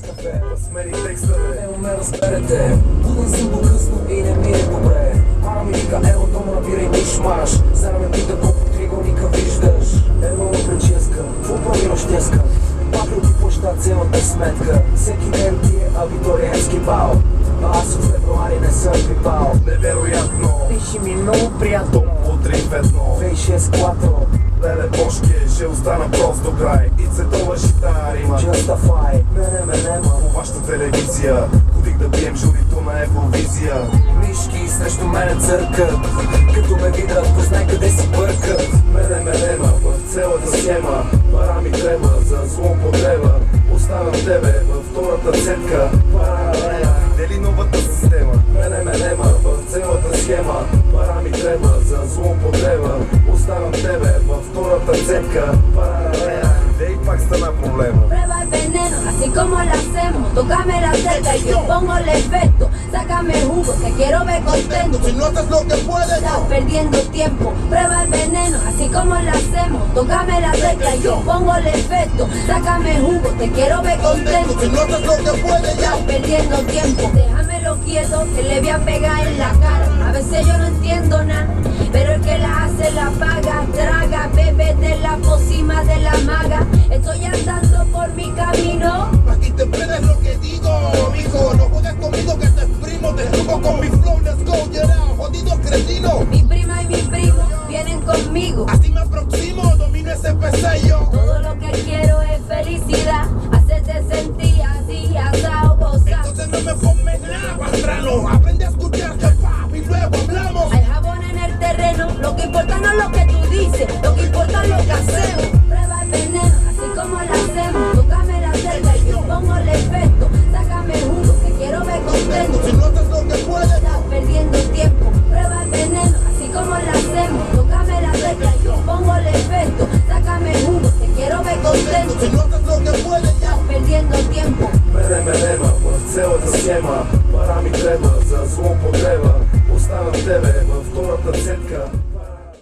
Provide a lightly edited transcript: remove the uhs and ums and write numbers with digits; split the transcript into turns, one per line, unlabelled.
кафе, смени текстове, не ме разберете. Буден съм по късно и не ми е добре. Мама ми вика, ело дома набирай миш-маш. Зара ме пита колко триъгълника виждаш. Ело прическа, какво правимаш днеска? Папил ти плаща цялата сметка. Всеки ден ти е абитуриентски бал, а аз от февруари не съм пипал. Невероятно, пиши ми много приятно. Топло 3-5-1 2-6 кватро. Леле бошке, ще остана прост до край. И цветова жита рима Justify, мене по вашата телевизия. Ходих да бием журито на Евровизия. Мишки срещу мене църкат, като ме видят, познай къде си бъркат. Мене в цялата схема. Пара ми треба за злоупотреба. Оставям тебе във втората цепка. Паралела, дели новата система. Мене в цялата схема. Пара ми треба за злоупотреба. Ostavim tebe във втората цепка. Паралела, де и пак стана проблема.
Prueba el veneno, así como lo hacemos. Tócame la cerca y yo pongo el efecto. Sácame jugo, te quiero ver contento.
Si no haces lo que puedes,
Estás perdiendo tiempo. Prueba el veneno, así como lo hacemos. Tócame la cerca y yo pongo el efecto. Sácame jugo, te quiero ver contento.
si no haces lo que puedes, ya.
Estás perdiendo tiempo. Déjamelo quieto, que le voy a pegar en la cara. A veces yo no entiendo nada, pero el que la hace la paga. Traga, bebe de la pócima de la maga. Estoy andando por mi camino.
Pa' que interpretes lo que digo, mijo. No juegues conmigo que te exprimo. Te subo con mi flow, let's go, get out. Jodido cretino.
Mi prima y mi primo vienen conmigo.
Así me aproximo, domino ese pesello.
Todo lo que quiero es felicidad. Hacerte sentir así, asado, gozar.
Entonces no me formes nada, pastrano. Aprende a escuchar que pap y luego hablamos.
Hay jabón en el terreno. Lo que importa no es lo que tú dices, lo que importa es lo que hacemos. Prueba el veneno, así como lo hacemos. Tócame la cerca y yo pongo el efecto. Sácame jugo, te quiero ver contento.
Si no haces lo que puedes,
Estás perdiendo tiempo. Prueba el veneno, así como lo hacemos. Tócame la cerca y yo pongo el efecto. Sácame jugo, te quiero ver contento.
si no haces lo que puedes, ya.
Estás perdiendo tiempo.
Мене в цялата схема. Пара ми треба за злоупотреба. Оставям тебе във втората цепка.